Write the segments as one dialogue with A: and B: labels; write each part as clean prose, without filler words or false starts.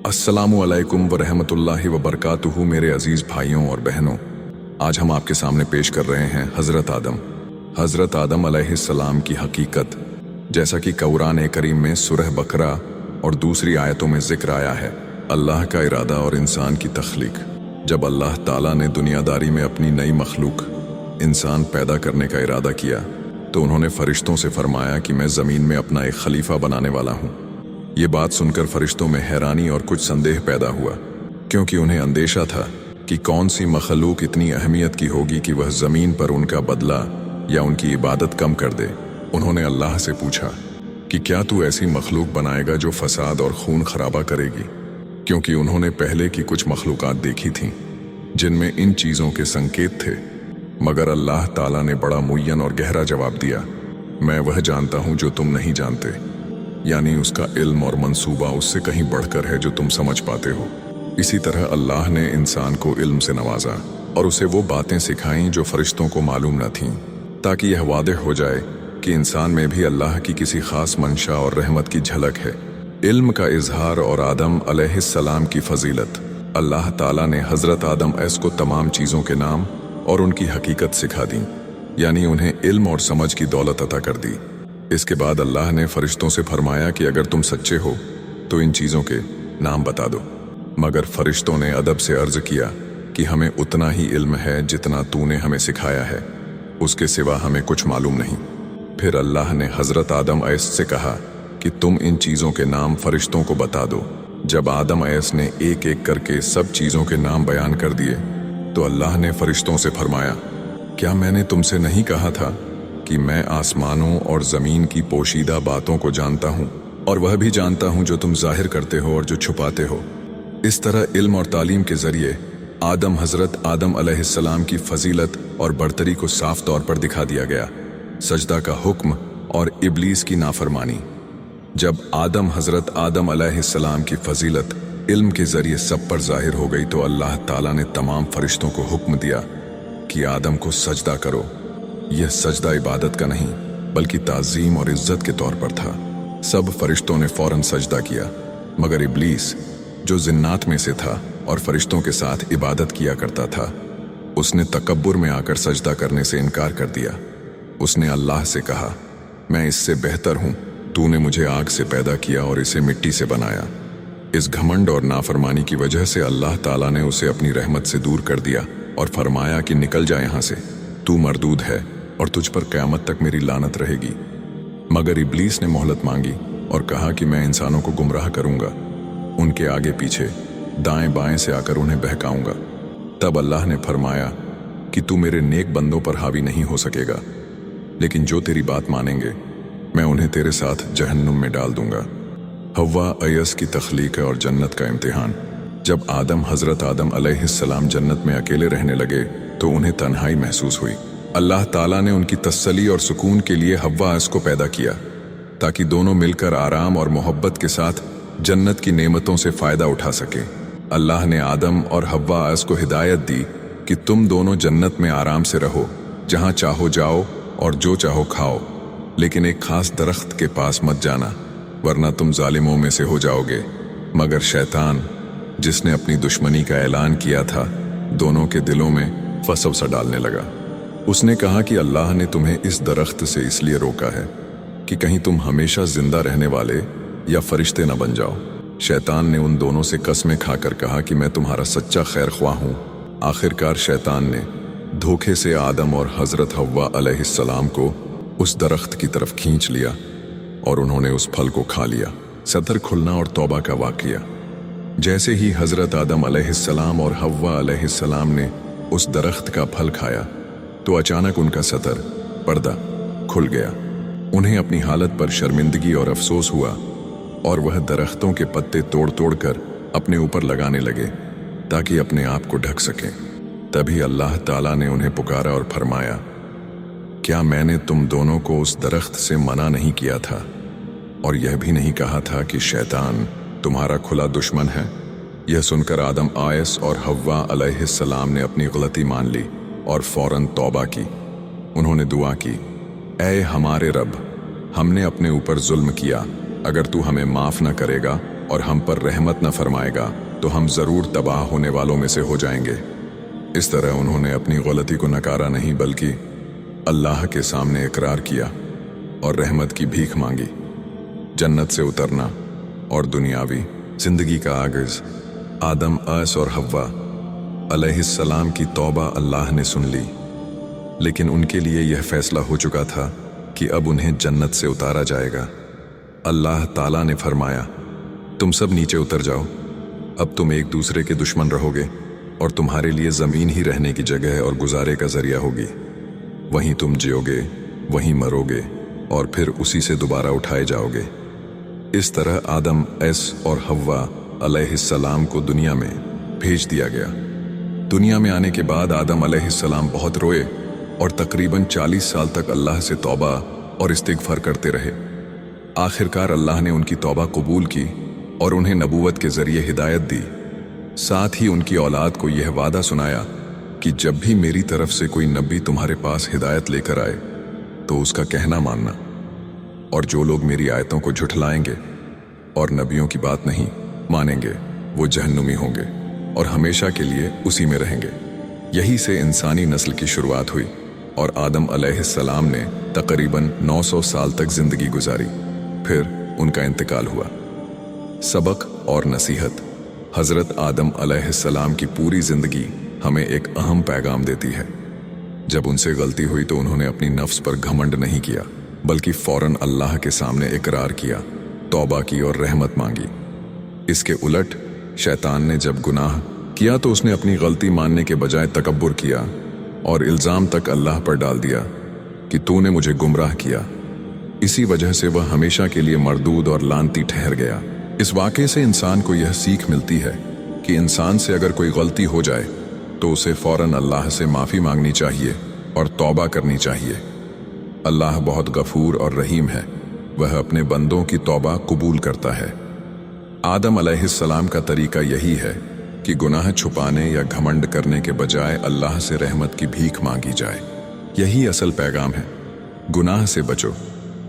A: अस्सलामु अलैकुम वरहमतुल्लाहि वबरकातुहू। मेरे अजीज़ भाइयों और बहनों, आज हम आपके सामने पेश कर रहे हैं हज़रत आदम अलैहिस्सलाम की हकीकत। जैसा कि कुरान करीम में सूरह बकरा और दूसरी आयतों में जिक्र आया है, अल्लाह का इरादा और इंसान की तख्लीक। जब अल्लाह ताला ने दुनियादारी में अपनी नई मखलूक इंसान पैदा करने का इरादा किया तो उन्होंने फरिश्तों से फरमाया कि मैं ज़मीन में अपना एक खलीफा बनाने वाला हूँ। ये बात सुनकर फरिश्तों में हैरानी और कुछ संदेह पैदा हुआ, क्योंकि उन्हें अंदेशा था कि कौन सी मखलूक इतनी अहमियत की होगी कि वह ज़मीन पर उनका बदला या उनकी इबादत कम कर दे। उन्होंने अल्लाह से पूछा कि क्या तू ऐसी मखलूक बनाएगा जो फसाद और खून खराबा करेगी, क्योंकि उन्होंने पहले की कुछ मखलूक़ात देखी थीं जिनमें इन चीज़ों के संकेत थे। मगर अल्लाह ताला ने बड़ा मुय्यन और गहरा जवाब दिया, मैं वह जानता हूँ जो तुम नहीं जानते, यानी उसका इल्म और मंसूबा उससे कहीं बढ़कर है जो तुम समझ पाते हो। इसी तरह अल्लाह ने इंसान को इल्म से नवाजा और उसे वो बातें सिखाईं जो फरिश्तों को मालूम न थीं, ताकि यह वादह हो जाए कि इंसान में भी अल्लाह की किसी खास मंशा और रहमत की झलक है। इल्म का इजहार और आदम अलैहिस्सलाम की फजीलत। अल्लाह ताला ने हज़रत आदम को तमाम चीज़ों के नाम और उनकी हकीकत सिखा दी, यानी उन्हें इल्म और समझ की दौलत अता कर दी। इसके बाद अल्लाह ने फरिश्तों से फरमाया कि अगर तुम सच्चे हो तो इन चीज़ों के नाम बता दो। मगर फरिश्तों ने अदब से अर्ज किया कि हमें उतना ही इल्म है जितना तूने हमें सिखाया है, उसके सिवा हमें कुछ मालूम नहीं। फिर अल्लाह ने हज़रत आदम से कहा कि तुम इन चीज़ों के नाम फरिश्तों को बता दो। जब आदम ने एक एक करके सब चीज़ों के नाम बयान कर दिए तो अल्लाह ने फरिश्तों से फरमाया, क्या मैंने तुमसे नहीं कहा था कि मैं आसमानों और ज़मीन की पोशीदा बातों को जानता हूँ, और वह भी जानता हूँ जो तुम जाहिर करते हो और जो छुपाते हो। इस तरह इल्म और तालीम के ज़रिए हज़रत आदम अलैहिस्सलाम की फजीलत और बरतरी को साफ तौर पर दिखा दिया गया। सजदा का हुक्म और इब्लीस की नाफरमानी। जब हज़रत आदम अलैहिस्सलाम की फजीलत इल्म के ज़रिए सब पर जाहिर हो गई तो अल्लाह ताला ने तमाम फरिश्तों को हुक्म दिया कि आदम को सजदा करो। यह सजदा इबादत का नहीं बल्कि ताज़ीम और इज्जत के तौर पर था। सब फरिश्तों ने फौरन सजदा किया, मगर इब्लीस जो जिन्नात में से था और फरिश्तों के साथ इबादत किया करता था, उसने तकब्बुर में आकर सजदा करने से इनकार कर दिया। उसने अल्लाह से कहा, मैं इससे बेहतर हूँ, तूने मुझे आग से पैदा किया और इसे मिट्टी से बनाया। इस घमंड और नाफरमानी की वजह से अल्लाह ताला ने उसे अपनी रहमत से दूर कर दिया और फरमाया कि निकल जा यहाँ से, तू मरदूद है और तुझ पर क़यामत तक मेरी लानत रहेगी। मगर इब्लीस ने मोहलत मांगी और कहा कि मैं इंसानों को गुमराह करूंगा, उनके आगे पीछे दाएं बाएं से आकर उन्हें बहकाऊंगा। तब अल्लाह ने फरमाया कि तू मेरे नेक बंदों पर हावी नहीं हो सकेगा, लेकिन जो तेरी बात मानेंगे मैं उन्हें तेरे साथ जहन्नुम में डाल दूंगा। हव्वा की तख्लीक और जन्नत का इम्तिहान। जब हज़रत आदम अलैहिस्सलाम जन्नत में अकेले रहने लगे तो उन्हें तन्हाई महसूस हुई। अल्लाह ताला ने उनकी तसल्ली और सुकून के लिए हव्वा को पैदा किया, ताकि दोनों मिलकर आराम और मोहब्बत के साथ जन्नत की नेमतों से फ़ायदा उठा सके। अल्लाह ने आदम और हव्वा को हिदायत दी कि तुम दोनों जन्नत में आराम से रहो, जहाँ चाहो जाओ और जो चाहो खाओ, लेकिन एक खास दरख्त के पास मत जाना, वरना तुम जालिमों में से हो जाओगे। मगर शैतान, जिसने अपनी दुश्मनी का ऐलान किया था, दोनों के दिलों में वसवसा डालने लगा। उसने कहा कि अल्लाह ने तुम्हें इस दरख्त से इसलिए रोका है कि कहीं तुम हमेशा जिंदा रहने वाले या फरिश्ते न बन जाओ। शैतान ने उन दोनों से कसमें खाकर कहा कि मैं तुम्हारा सच्चा खैर ख्वाह हूँ। आखिरकार शैतान ने धोखे से आदम और हज़रत हव्वा अलैहिस्सलाम को उस दरख्त की तरफ खींच लिया और उन्होंने उस फल को खा लिया। सतर खुलना और तौबा का वाक़या। जैसे ही हज़रत आदम अलैहिस्सलाम और हव्वा अलैहिस्सलाम ने उस दरख्त का फल खाया तो अचानक उनका सतर पर्दा खुल गया। उन्हें अपनी हालत पर शर्मिंदगी और अफसोस हुआ और वह दरख्तों के पत्ते तोड़ तोड़ कर अपने ऊपर लगाने लगे ताकि अपने आप को ढक सकें। तभी अल्लाह ताला ने उन्हें पुकारा और फरमाया, क्या मैंने तुम दोनों को उस दरख्त से मना नहीं किया था और यह भी नहीं कहा था कि शैतान तुम्हारा खुला दुश्मन है? यह सुनकर आदम और हव्वा अलैहिस्सलाम ने अपनी गलती मान ली और फौरन तौबा की। उन्होंने दुआ की, ऐ हमारे रब, हमने अपने ऊपर जुल्म किया, अगर तू हमें माफ़ न करेगा और हम पर रहमत न फरमाएगा तो हम ज़रूर तबाह होने वालों में से हो जाएंगे। इस तरह उन्होंने अपनी गलती को नकारा नहीं बल्कि अल्लाह के सामने इकरार किया और रहमत की भीख मांगी। जन्नत से उतरना और दुनियावी जिंदगी का आगाज़। आदम और हव्वा अलैहिस्सलाम की तौबा अल्लाह ने सुन ली, लेकिन उनके लिए यह फैसला हो चुका था कि अब उन्हें जन्नत से उतारा जाएगा। अल्लाह ताला ने फरमाया, तुम सब नीचे उतर जाओ, अब तुम एक दूसरे के दुश्मन रहोगे और तुम्हारे लिए ज़मीन ही रहने की जगह और गुजारे का जरिया होगी। वहीं तुम जियोगे, वहीं मरोगे और फिर उसी से दोबारा उठाए जाओगे। इस तरह आदम और हव्वा अलैहिस्सलाम को दुनिया में भेज दिया गया। दुनिया में आने के बाद आदम अलैहिस्सलाम बहुत रोए और तकरीबन 40 साल तक अल्लाह से तौबा और इस्तिग़फ़ार करते रहे। आखिरकार अल्लाह ने उनकी तौबा कबूल की और उन्हें नबूवत के ज़रिए हिदायत दी। साथ ही उनकी औलाद को यह वादा सुनाया कि जब भी मेरी तरफ से कोई नबी तुम्हारे पास हिदायत लेकर आए तो उसका कहना मानना, और जो लोग मेरी आयतों को झुठलाएंगे और नबियों की बात नहीं मानेंगे वो जहन्नुमी होंगे और हमेशा के लिए उसी में रहेंगे। यही से इंसानी नस्ल की शुरुआत हुई और आदम अलैहिस्सलाम ने तकरीबन 900 साल तक जिंदगी गुजारी, फिर उनका इंतकाल हुआ। सबक और नसीहत। हज़रत आदम अलैहिस्सलाम की पूरी ज़िंदगी हमें एक अहम पैगाम देती है। जब उनसे गलती हुई तो उन्होंने अपनी नफ्स पर घमंड नहीं किया, बल्कि फ़ौरन अल्लाह के सामने इकरार किया, तौबा की और रहमत मांगी। इसके उलट शैतान ने जब गुनाह किया तो उसने अपनी गलती मानने के बजाय तकब्बुर किया और इल्ज़ाम तक अल्लाह पर डाल दिया कि तूने मुझे गुमराह किया। इसी वजह से वह हमेशा के लिए मरदूद और लानती ठहर गया। इस वाक़े से इंसान को यह सीख मिलती है कि इंसान से अगर कोई गलती हो जाए तो उसे फ़ौरन अल्लाह से माफ़ी मांगनी चाहिए और तौबा करनी चाहिए। अल्लाह बहुत गफूर और रहीम है, वह अपने बंदों की तौबा कबूल करता है। आदम अलैहिस्सलाम का तरीका यही है कि गुनाह छुपाने या घमंड करने के बजाय अल्लाह से रहमत की भीख मांगी जाए। यही असल पैगाम है। गुनाह से बचो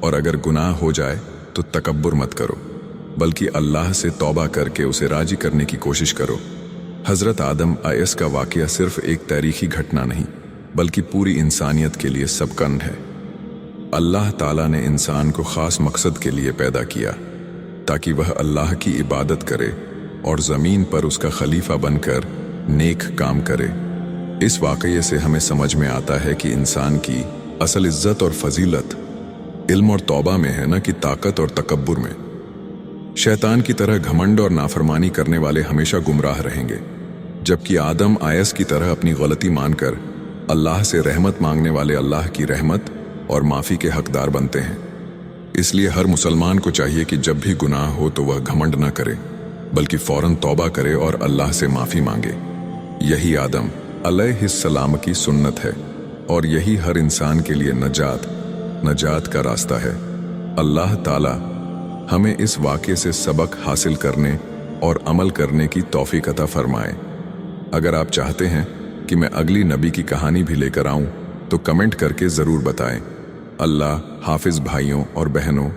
A: और अगर गुनाह हो जाए तो तकब्बुर मत करो, बल्कि अल्लाह से तौबा करके उसे राजी करने की कोशिश करो। हज़रत आदम का वाक़या सिर्फ एक तारीखी घटना नहीं बल्कि पूरी इंसानियत के लिए सबकंद है। अल्लाह ताला ने इंसान को ख़ास मकसद के लिए पैदा किया ताकि वह अल्लाह की इबादत करे और ज़मीन पर उसका खलीफा बनकर नेक काम करे। इस वाक़ये से हमें समझ में आता है कि इंसान की असल इज़्ज़त और फजीलत इल्म और तौबा में है, न कि ताकत और तकब्बुर में। शैतान की तरह घमंड और नाफरमानी करने वाले हमेशा गुमराह रहेंगे, जबकि आदम की तरह अपनी गलती मानकर अल्लाह से रहमत मांगने वाले अल्लाह की रहमत और माफ़ी के हकदार बनते हैं। इसलिए हर मुसलमान को चाहिए कि जब भी गुनाह हो तो वह घमंड न करे, बल्कि फ़ौरन तौबा करे और अल्लाह से माफ़ी मांगे। यही आदम अलैहिस्सलाम की सुन्नत है और यही हर इंसान के लिए नजात का रास्ता है। अल्लाह ताला हमें इस वाक़े से सबक हासिल करने और अमल करने की तौफीक अता फरमाए। अगर आप चाहते हैं कि मैं अगली नबी की कहानी भी लेकर आऊं तो कमेंट करके ज़रूर बताएं। अल्लाह हाफिज़ भाइयों और बहनों।